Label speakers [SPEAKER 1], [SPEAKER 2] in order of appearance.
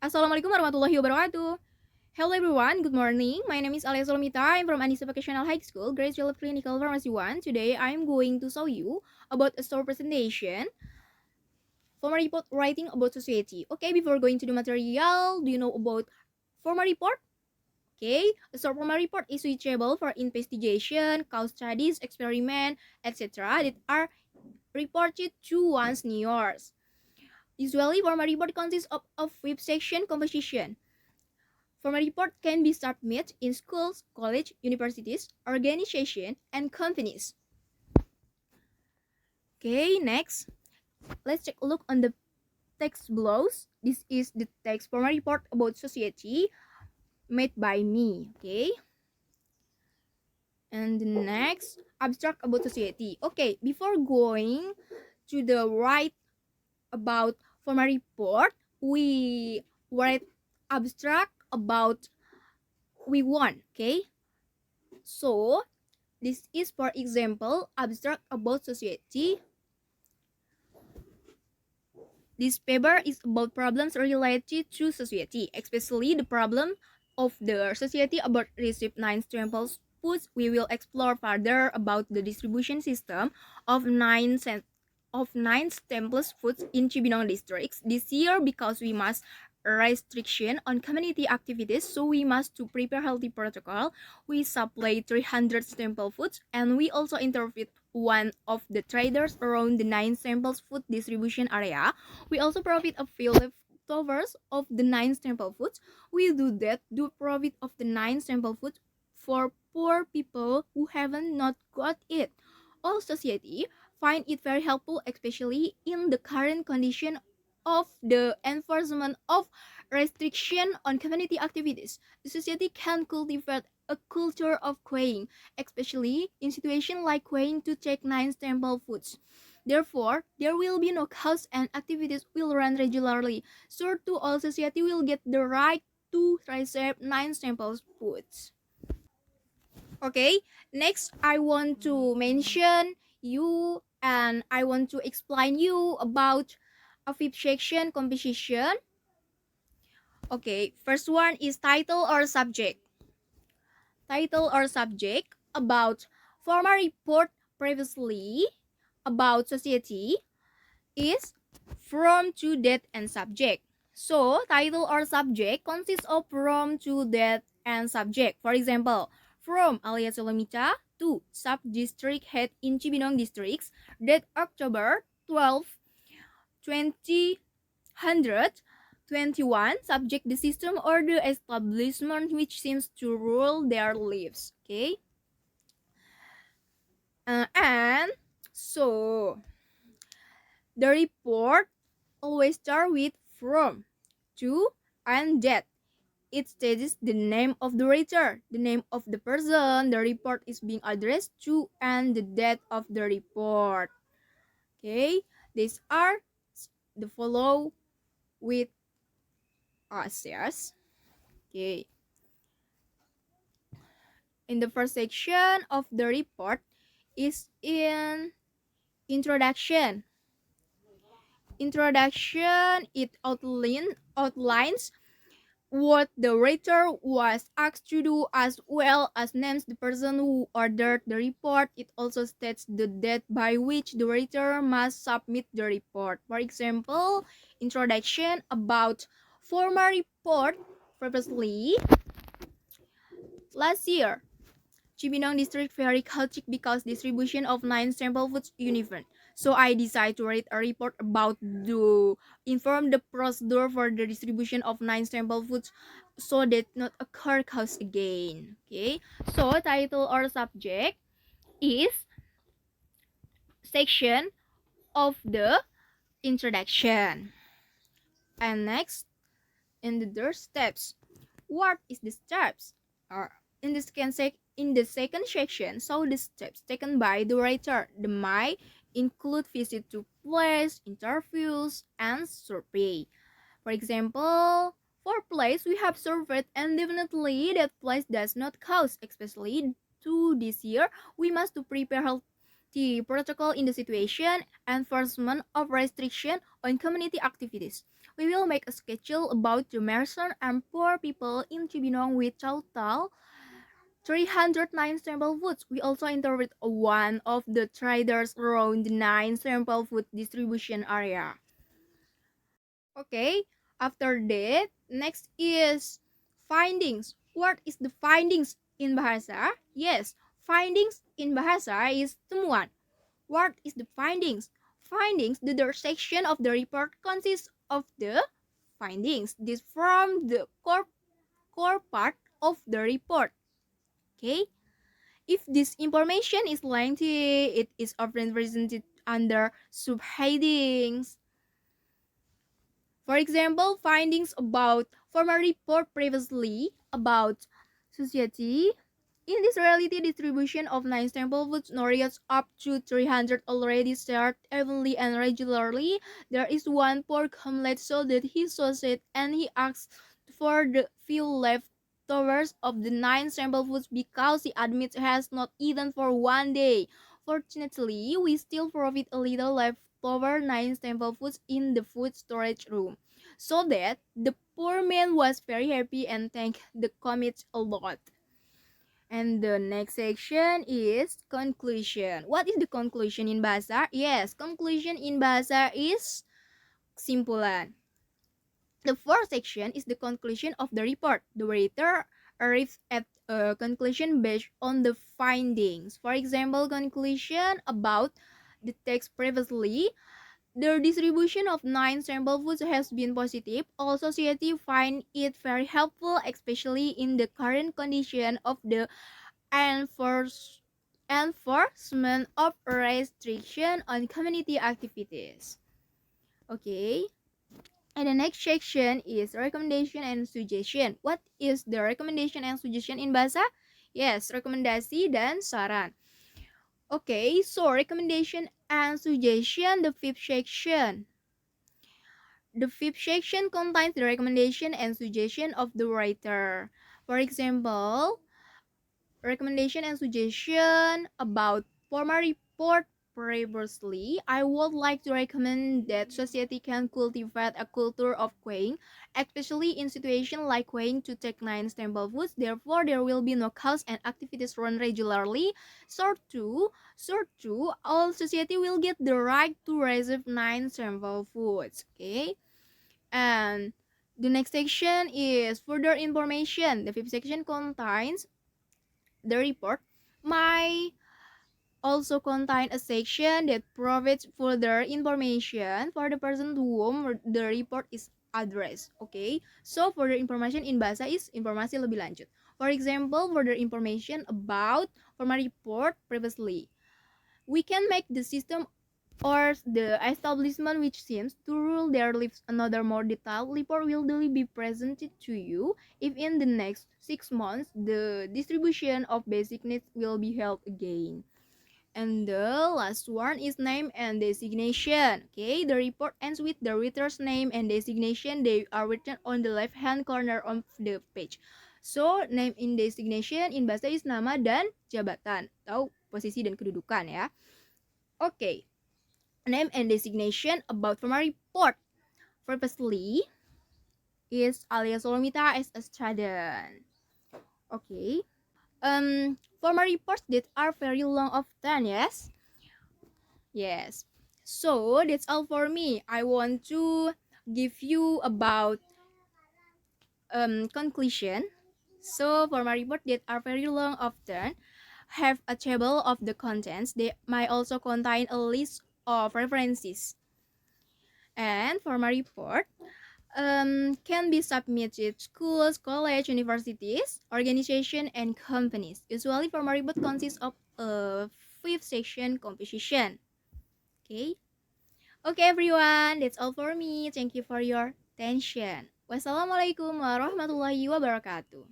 [SPEAKER 1] Assalamualaikum warahmatullahi wabarakatuh. Hello everyone, good morning. My name is Alya Shelomita. I'm from Anissa Vocational High School, Grade 12 Clinical Pharmacy 1. Today I'm going to show you about a short presentation formal report writing about society. Okay, before going to the material, do you know about formal report? Okay, a short formal report is suitable for investigation, case studies, experiment, etc. that are reported to one's seniors. Usually, formal report consists of a fifth section composition. Formal report can be submitted in schools, colleges, universities, organizations, and companies. Okay, next, let's take a look on the text below. This is the text formal report about society made by me. Okay, and the next, abstract about society. Okay, before going to the right about formal report, we write abstract about we want. Okay, so this is, for example, abstract about society. This paper is about problems related to society, especially the problem of the society about receive 9 staples foods. We will explore further about the distribution system of 9 staples foods in Cibinong districts this year, because we must restriction on community activities, so we must to prepare healthy protocol. We supply 300 sample foods, and we also interviewed one of the traders around the 9 samples food distribution area. We also provide a few leftovers of the 9 sample foods. We do provide of the 9 sample foods for poor people who haven't not got it. All society find it very helpful, especially in the current condition of the enforcement of restriction on community activities. The society can cultivate a culture of queuing, especially in situations like queuing to take 9 sample foods. Therefore, there will be no costs and activities will run regularly. So to all society will get the right to receive 9 samples foods. Okay, next I want to mention you and I want to explain you about a fifth section composition. Okay, first one is title or subject. Title or subject about former report previously about society is from, to, that, and subject. So, title or subject consists of from, to, that, and subject. For example, from Alya Shelomita to sub-district head in Cibinong districts, date October 12, 2021, subject the system or the establishment which seems to rule their lives. Okay, and so the report always start with from, to, and that. It states the name of the writer, the name of the person the report is being addressed to, and the date of the report. Okay, these are the follow with us. Yes. Okay. In the first section of the report is in introduction. Introduction, it outlines what the writer was asked to do, as well as names the person who ordered the report. It also states the date by which the writer must submit the report. For example, introduction about former report previously last year. Cibinong district very chaotic because distribution of 9 sample foods uneven. So I decided to write a report about the inform the procedure for the distribution of 9 sample foods so that not occur chaos again. Okay. So title or subject is section of the introduction. And next, in the third steps. What is the steps? Or in the second section, so the steps taken by the writer. The might include visit to place, interviews, and survey. For example, for place we have surveyed, and definitely that place does not cause, especially to this year, we must to prepare healthy protocol in the situation, enforcement of restriction on community activities. We will make a schedule about the Merson and poor people in Cibinong with total 309 sample foods. We also interviewed one of the traders around the 9 sample food distribution area. Okay, after that, next is findings. What is the findings in Bahasa? Yes, findings in Bahasa is temuan. What is the findings? Findings, the third section of the report consists of the findings. This from the core part of the report. Okay, if this information is lengthy, it is often presented under subheadings. For example, findings about former report previously about society. In this reality distribution of 9 sample foods nourishes up to 300 already shared evenly and regularly. There is one poor complaint so that he saws it and he asks for the few leftovers of the 9 sample foods because he admits he has not eaten for one day. Fortunately, we still provide a little leftover 9 sample foods in the food storage room. So that the poor man was very happy and thanked the committee a lot. And the next section is conclusion. What is the conclusion in bahasa? Yes, conclusion in bahasa is kesimpulan. The fourth section is the conclusion of the report. The writer arrives at a conclusion based on the findings. For example, conclusion about the text previously. The distribution of 9 sample foods has been positive. All society find it very helpful, especially in the current condition of the enforcement of restriction on community activities. Okay. And the next section is recommendation and suggestion. What is the recommendation and suggestion in bahasa? Yes, rekomendasi dan saran. Okay, so recommendation and suggestion, the fifth section. The fifth section contains the recommendation and suggestion of the writer. For example, recommendation and suggestion about former report previously, I would like to recommend that society can cultivate a culture of queuing, especially in situations like queuing to take 9 sample foods. Therefore, there will be no costs and activities run regularly. Sort 2, all society will get the right to receive 9 sample foods. Okay, and the next section is further information. The fifth section contains the report might also contain a section that provides further information for the person to whom the report is addressed. Okay, so further information in bahasa is informasi lebih lanjut. For example, further information about former report previously. We can make the system or the establishment which seems to rule their lives. Another more detailed report will duly be presented to you if in the next 6 months the distribution of basic needs will be held again. And the last one is name and designation. Okay, the report ends with the writer's name and designation. They are written on the left hand corner of the page. So, name and designation in bahasa is nama dan jabatan atau posisi dan kedudukan ya. Okay, name and designation about former report. Purposely is Alya Shelomita as a student. Okay. Former reports that are very long often, yes? Yes. So that's all for me. I want to give you about conclusion. So for my report that are very long often have a table of the contents. They might also contain a list of references. And for my report can be submitted schools, college, universities, organizations, and companies. Usually for my report consists of a 5 section composition. Okay. Okay everyone, that's all for me. Thank you for your attention. Wassalamualaikum warahmatullahi wabarakatuh.